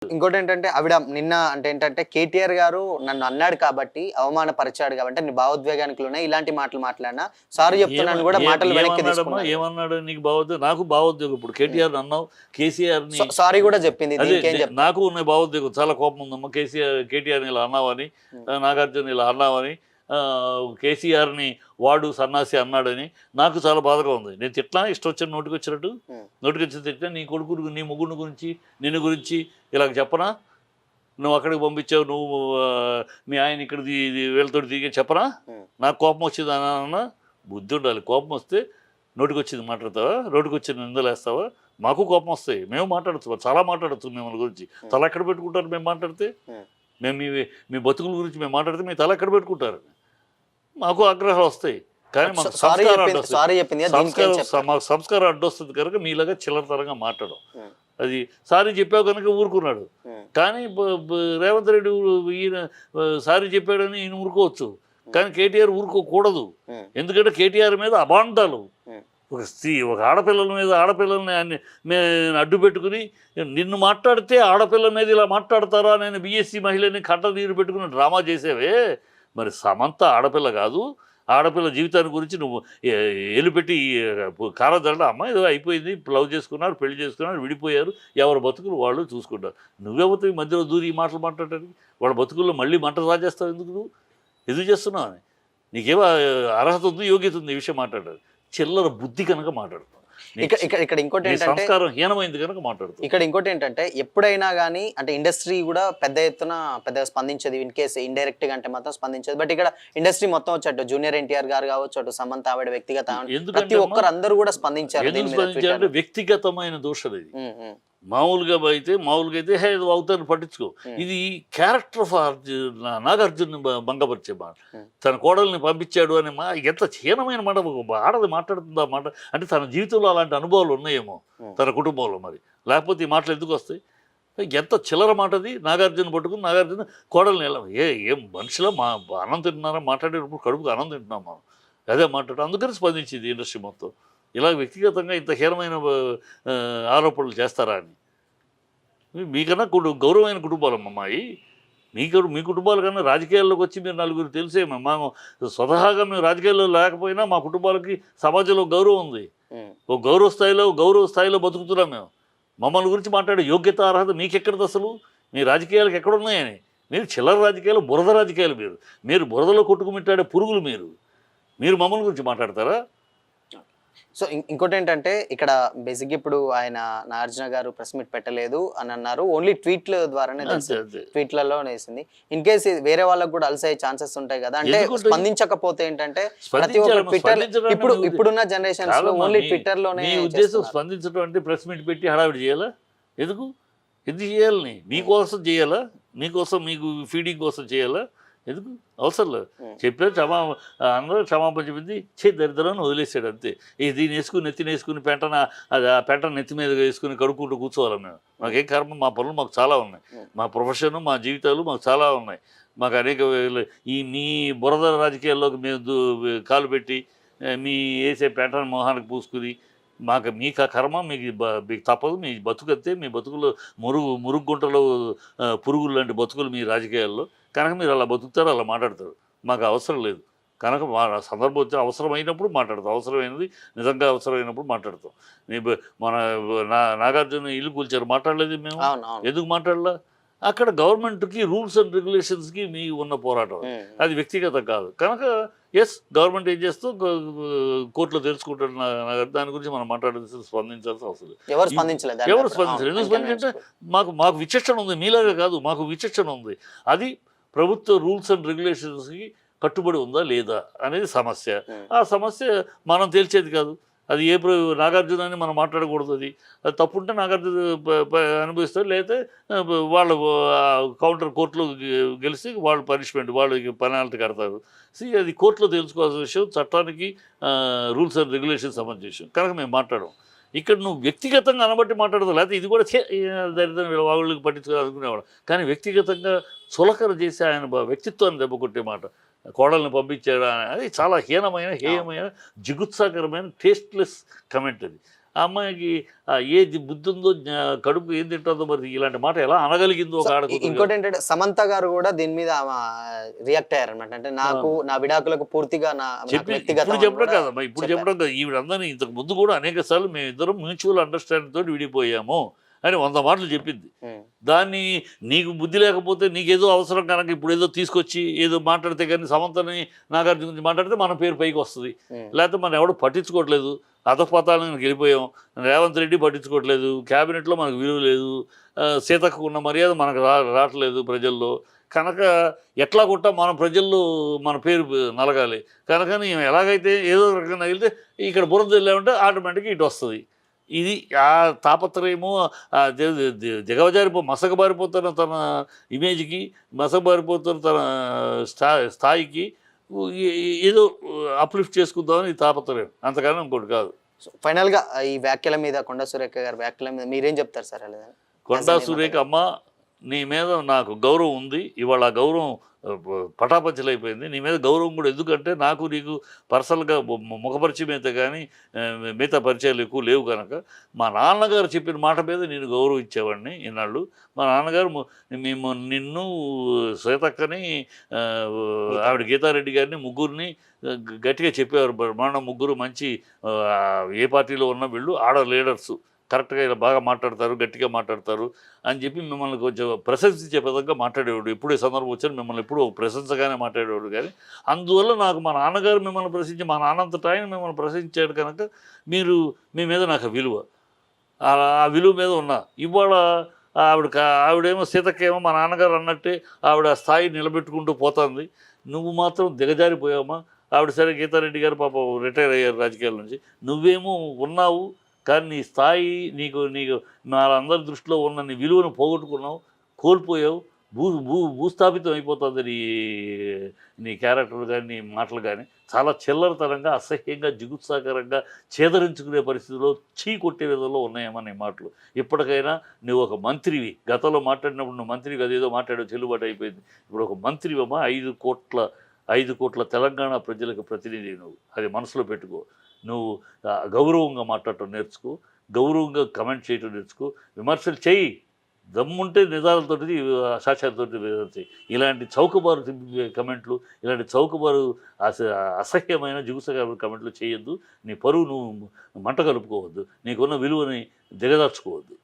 ఇంకోటి ఏంటంటే ఆవిడ నిన్న అంటే ఏంటంటే కేటీఆర్ గారు నన్ను అన్నాడు కాబట్టి అవమానపరిచాడు కాబట్టి నీ భావోద్వేగానికి లోనే ఇలాంటి మాటలు మాట్లాడినా సారీ చెప్తున్నాను కూడా మాటలు వెనక్కి తీసుకున్నాడు. ఏమన్నాడు నీకు భావోద్వేగం? నాకు భావోద్వేగం. ఇప్పుడు కేటీఆర్ అన్నావు, కేసీఆర్ని సారీ కూడా చెప్పింది. నాకు ఉన్న భావోద్వేగం చాలా కోపం ఉందమ్మా. కేటీఆర్ని ఇలా అన్నావని, నాగార్జున ఇలా అన్నావని, కేసీఆర్ని వాడు సన్నాసి అన్నాడని నాకు చాలా బాధగా ఉంది. నేను తిట్లా ఇష్టం వచ్చిన నోటికి వచ్చినట్టు తిట్టినా నీ కొడుకు నీ ముగ్గురు గురించి నిన్ను గురించి ఇలా చెప్పనా? నువ్వు అక్కడికి పంపించావు, నువ్వు మీ ఆయన ఇక్కడ వీళ్ళతో దిగి చెప్పనా? నాకు కోపం వచ్చింది అన్న బుద్ధి ఉండాలి. కోపం వస్తే నోటికి వచ్చింది మాట్లాడతావా, నోటికి వచ్చింది నిందలేస్తావా? మాకు కోపం వస్తాయి, మేము మాట్లాడుతాం, చాలా మాట్లాడుతాం మిమ్మల్ని గురించి. తల ఎక్కడ పెట్టుకుంటారు మేము మాట్లాడితే? మేము మీ బతుకుల గురించి మేము మాట్లాడితే మీ తల ఎక్కడ పెట్టుకుంటారు? మాకు ఆగ్రహాలు వస్తాయి, కానీ మాకు మాకు సంస్కారం అడ్డొస్తుంది కనుక మీలాగా చిల్లరతరంగా మాట్లాడడం. అది సారీ చెప్పావు కనుక ఊరుకున్నాడు. కానీ రేవంత్ రెడ్డి ఈయన సారీ చెప్పాడని ఈయన ఊరుకోవచ్చు, కానీ కేటీఆర్ ఊరుకోకూడదు. ఎందుకంటే కేటీఆర్ మీద అబాండాలు, ఒక ఆడపిల్లల మీద ఆడపిల్లల్ని అడ్డు పెట్టుకుని నిన్ను మాట్లాడితే ఆడపిల్ల మీద ఇలా మాట్లాడతారా, నేను బీఎస్సీ మహిళని కట్ట నీరు పెట్టుకుని డ్రామా చేసేవే. మరి సమంత ఆడపిల్ల కాదు, ఆడపిల్ల జీవితాన్ని గురించి నువ్వు ఎలుపెట్టి కారదళ్ళ అమ్మ ఏదో అయిపోయింది, లవ్ చేసుకున్నారు, పెళ్లి చేసుకున్నారు, విడిపోయారు, ఎవరి బతుకులు వాళ్ళు చూసుకుంటారు. నువ్వెవరితో మధ్యలో దూరి మాటలు మాట్లాడటానికి? వాళ్ళ బతుకుల్లో మళ్ళీ మంట రాజేస్తావు ఎందుకు? నువ్వు ఎదురు చేస్తున్నావు అని నీకేమో అర్హత ఉంది, యోగ్యత ఉంది ఈ విషయం మాట్లాడారు. చిల్లర బుద్ధి కనుక మాట్లాడుతున్నావు. ఇక్కడ ఇంకోటి ఏంటంటే సంస్కారం హీనమైంది కనుక మాట్లాడుతుంది. ఇక్కడ ఇంకోటి ఏంటంటే ఎప్పుడైనా కానీ అంటే ఇండస్ట్రీ కూడా పెద్ద ఎత్తున పెద్దగా స్పందించదు, ఇన్ కేసు ఇండైరెక్ట్ గా అంటే మాత్రం స్పందించదు. బట్ ఇక్కడ ఇండస్ట్రీ మొత్తం వచ్చాడు, జూనియర్ ఎన్టీఆర్ గారు కావచ్చు, అటు సమంత ఆవిడ వ్యక్తిగత, ప్రతి ఒక్కరు అందరూ కూడా స్పందించారు. వ్యక్తిగతమైన దోషం ఇది. మామూలుగా అయితే హే అవుతాను పట్టించుకో. ఇది క్యారెక్టర్ ఆఫ్ నాగార్జున భంగపరిచే మాట. తన కోడల్ని పంపించాడు అని ఎంత హీనమైన మాట ఆడది మాట్లాడుతుందా మాట. అంటే తన జీవితంలో అలాంటి అనుభవాలు ఉన్నాయేమో తన కుటుంబంలో, మరి లేకపోతే ఈ మాటలు ఎందుకు వస్తాయి? ఎంత చిల్లర మాటది. నాగార్జున పట్టుకుని నాగార్జున కోడల్ని ఎలా ఏం మనిషిలో అన్నం తింటున్నారా? మాట్లాడేటప్పుడు కడుపుకు అన్నం తింటున్నాం మనం, అదే మాట్లాడు. అందుకని స్పందించింది ఇండస్ట్రీ మొత్తం. ఇలా వ్యక్తిగతంగా ఇంత హీనమైన ఆరోపణలు చేస్తారా అని. మీకన్నా గౌరవమైన కుటుంబాలు అమ్మాయి, మీ కుటుంబాల కన్నా రాజకీయాల్లోకి వచ్చి మీరు నలుగురు తెలిసే. మేము స్వతహాగా మేము రాజకీయాల్లో లేకపోయినా మా కుటుంబాలకి సమాజంలో గౌరవం ఉంది. ఓ గౌరవ స్థాయిలో బతుకుతున్నాం మేము. మమ్మల్ని గురించి మాట్లాడే యోగ్యత అర్హత మీకెక్కడది అసలు? మీ రాజకీయాలకు ఎక్కడున్నాయని? మీరు చిల్లర రాజకీయాలు, బురద రాజకీయాలు. మీరు బురదలో కొట్టుకుమిట్టాడే పురుగులు. మీరు మమ్మల్ని గురించి మాట్లాడతారా? సో ఇంకోటి ఏంటంటే ఇక్కడ బేసిక్గా ఇప్పుడు ఆయన నాగార్జున గారు ప్రెస్ మీట్ పెట్టలేదు అని అన్నారు, ఓన్లీ ట్వీట్ల ద్వారానే ట్వీట్లలో వేసింది. ఇన్ కేస్ వేరే వాళ్ళకి కూడా అలసే ఛాన్సెస్ ఉంటాయి కదా, అంటే స్పందించకపోతే ఏంటంటే ప్రతి ఒక్క ట్విట్టర్ ఇప్పుడున్న జనరేషన్స్ లో ఓన్లీ ట్విట్టర్ లోనే. ఉద్దేశం స్పందించడం అంటే ప్రెస్ మీట్ పెట్టి హడావిడి చేయాలా? ఎందుకు చేయాలని? మీకోసం చేయాలా? మీకోసం, మీకు ఫీడింగ్ కోసం చేయాలా? ఎందుకు? అవసరం లేదు. చెప్పారు, అందరూ క్షమాపణ చెప్పింది, దరిద్రాన్ని వదిలేసాడు అంతే. దీన్ని వేసుకుని నెత్తిని వేసుకుని పెంట నెత్తి మీద వేసుకుని కడుక్కుంటూ కూర్చోవాలి మేము. మాకేం కర్మ, మా పనులు మాకు చాలా ఉన్నాయి, మా ప్రొఫెషన్, మా జీవితాలు మాకు చాలా ఉన్నాయి. మాకు అనేక మీ బురద రాజకీయాల్లోకి మేము కాలు పెట్టి మీ వేసే పెంటను మొహానికి పూసుకుని మీకు ఆ కర్మ మీకు తప్పదు. మీ బతుకంతే. మీ బతుకులు మురుగు గుంటలో పురుగులు లాంటి బతుకులు మీ రాజకీయాల్లో. కనుక మీరు అలా బతుకుతారు, అలా మాట్లాడతారు. మాకు అవసరం లేదు కనుక సందర్భం వచ్చి అవసరమైనప్పుడు మాట్లాడతాం. అవసరమైనది నిజంగా అవసరమైనప్పుడు మాట్లాడతాం. మన నాగార్జున ఇల్లు కూల్చారు, మాట్లాడలేదు మేము. ఎందుకు మాట్లాడలా? అక్కడ గవర్నమెంట్కి రూల్స్ అండ్ రెగ్యులేషన్స్కి మీ ఉన్న పోరాటం, అది వ్యక్తిగతం కాదు. కనుక గవర్నమెంట్ ఏం చేస్తూ కోర్టులో తెలుసుకుంటారు. దాని గురించి మనం మాట్లాడాల్సి స్పందించాల్సిన అవసరం లేదు. ఎవరు స్పందించలేదు. ఎందుకు స్పందించంటే మాకు విచక్షణ ఉంది, మీలాగా కాదు, మాకు విచక్షణ ఉంది. అది ప్రభుత్వ రూల్స్ అండ్ రెగ్యులేషన్స్కి కట్టుబడి ఉందా లేదా అనేది సమస్య. ఆ సమస్య మనం తేల్చేది కాదు. అది నాగార్జున అని మనం మాట్లాడకూడదు. అది తప్పుంటే నాగార్జున అనుభవిస్తారు, లేకపోతే వాళ్ళు కౌంటర్ కోర్టులో గెలిచి వాళ్ళు పనిష్మెంట్, వాళ్ళకి పెనాల్టీ కడతారు. అది కోర్టులో తెలుసుకోవాల్సిన విషయం, చట్టానికి రూల్స్ అండ్ రెగ్యులేషన్స్ సంబంధించిన విషయం. కనుక మేము మాట్లాడడం. ఇక్కడ నువ్వు వ్యక్తిగతంగా అనబట్టి మాట్లాడదు, లేకపోతే ఇది కూడా దరిద్రం వాళ్ళకి పట్టించుకోవాలనుకునేవాడు. కానీ వ్యక్తిగతంగా చులకన చేసి ఆయన వ్యక్తిత్వాన్ని దెబ్బకొట్టే మాట, కోడల్ని పంపించాడు, అది చాలా హేయమైన జిగుత్సాకరమైన టేస్ట్లెస్ కమెంట్. అది ఆ అమ్మాయికి ఏ బుద్ధి ఉందో కడుపు ఏం తింటుందో మరి ఇలాంటి మాట ఎలా అనగలిగిందో ఒక ఆడకూతురు. ఇంకోటి ఏంటంటే సమంత గారు కూడా దీని మీద రియాక్ట్ అయ్యారనమాట. అంటే నా విడాకులకు పూర్తిగా నాకు చెప్పి వ్యక్తిగతం ఇప్పుడు అని చెప్పడం కూడా కాదమ్మా, ఇప్పుడు చెప్పారు. చెప్పడం కాదు. ఈవిడందరినీ ఇంతకు ముందు కూడా అనేక సార్లు మేమిద్దరం మ్యూచువల్ అండర్స్టాండింగ్ తోటి విడిపోయాము అని 100 మాటలు చెప్పింది. ఉమ్, దాన్ని నీకు బుద్ధి లేకపోతే నీకేదో అవసరం కనుక ఇప్పుడు ఏదో తీసుకొచ్చి ఏదో మాట్లాడితే కానీ సమంతని నాగార్జున గురించి మాట్లాడితే మన పేరు పైకి వస్తుంది. ఉమ్, లేకపోతే మనం ఎవడు పట్టించుకోవట్లేదు, అధపతాలకు వెళ్ళిపోయాం. రేవంత్ రెడ్డి పట్టించుకోవట్లేదు, క్యాబినెట్లో మనకు విలువ లేదు, సీతకు ఉన్న మర్యాద మనకు రావట్లేదు ప్రజల్లో. కనుక ఎట్లా కొట్టా మన ప్రజల్లో మన పేరు నలగాలి. కనుక మేము ఎలాగైతే ఏదో రకంగా నగిలితే ఇక్కడ బురద వెళ్ళామంటే ఆటోమేటిక్గా ఇటు వస్తుంది. ఇది ఆ తాపత్రయము మసకబారిపోతున్న తన ఇమేజ్కి, మసకబారిపోతున్న తన స్థాయికి ఏదో అప్లిఫ్ట్ చేసుకుందామని ఈ తాపత్రయం, అంతకన్నా ఇంకోటి కాదు. ఫైనల్ గా ఈ వ్యాఖ్యల మీద, కొండా సురేఖ గారి వ్యాఖ్యల మీద మీరేం చెప్తారు సార్? అలా కొండా సురేఖ అమ్మ, నీ మీద నాకు గౌరవం ఉంది. ఇవాళ ఆ గౌరవం పటాపంచలైపోయింది. నీ మీద గౌరవం కూడా ఎందుకంటే నాకు నీకు పర్సనల్గా ముఖపరిచయం అయితే కానీ మిగతా పరిచయాలు ఎక్కువ లేవు కనుక మా నాన్నగారు చెప్పిన మాట మీద నేను గౌరవించేవాడిని ఈనాళ్ళు. మా నాన్నగారు మేము నిన్ను, సీతక్కని, ఆవిడ గీతారెడ్డి గారిని ముగ్గురిని గట్టిగా చెప్పేవారు. మన ముగ్గురు మంచి ఏ పార్టీలో ఉన్న వీళ్ళు ఆడ లీడర్సు, కరెక్ట్గా ఇలా బాగా మాట్లాడతారు, గట్టిగా మాట్లాడతారు అని చెప్పి మిమ్మల్ని కొంచెం ప్రశంసించే విధంగా మాట్లాడేవాడు. ఎప్పుడు ఈ సందర్భం వచ్చారు మిమ్మల్ని ఎప్పుడు ప్రశంసగానే మాట్లాడేవాడు. కానీ అందువల్ల నాకు మా నాన్నగారు మిమ్మల్ని ప్రశ్నించి, మా నాన్నంతట ఆయన మిమ్మల్ని ప్రశ్నించాడు కనుక మీ మీద నాకు విలువ, ఆ విలువ మీద ఉన్నా. ఇవాళ ఆవిడేమో సీతకేమో మా నాన్నగారు అన్నట్టే ఆవిడ స్థాయి నిలబెట్టుకుంటూ పోతుంది. నువ్వు మాత్రం దిగజారిపోయావమ్మా. ఆవిడ సరే గీతారెడ్డి గారు పాపం రిటైర్ అయ్యారు రాజకీయాల నుంచి, నువ్వేమో ఉన్నావు కానీ నీ స్థాయి నీకు వాళ్ళందరి దృష్టిలో ఉన్న నీ విలువను పోగొట్టుకున్నావు, కోల్పోయావు. భూస్థాపితం అయిపోతుంది నీ క్యారెక్టర్ కానీ నీ మాటలు కానీ. చాలా చిల్లరతనంగా, అసహ్యంగా, జిగుత్సాకరంగా, చేదరించుకునే పరిస్థితిలో చీ కొట్టే విధంలో ఉన్నాయేమో నీ మాటలు. ఇప్పటికైనా నువ్వు ఒక మంత్రివి. గతంలో మాట్లాడినప్పుడు నువ్వు మంత్రివి అదేదో మాట్లాడావు, చెల్లుబాటు అయిపోయింది. ఇప్పుడు ఒక మంత్రివమ్మా, 5 కోట్ల తెలంగాణ ప్రజలకు ప్రతినిధి నువ్వు. అది మనసులో పెట్టుకో. నువ్వు గౌరవంగా మాట్లాడటం నేర్చుకో, గౌరవంగా కమెంట్ చేయటం నేర్చుకో, విమర్శలు చెయ్యి, దమ్ముంటే నిజాలతోటి సాక్ష్యాలతోటి చేయి. ఇలాంటి చౌకబారు కమెంట్లు, ఇలాంటి చౌకబారు అసహ్యమైన జిగుసగారు కమెంట్లు చేయొద్దు. నీ పరువు నువ్వు మంట కలుపుకోవద్దు, నీకున్న విలువని దిగదార్చుకోవద్దు.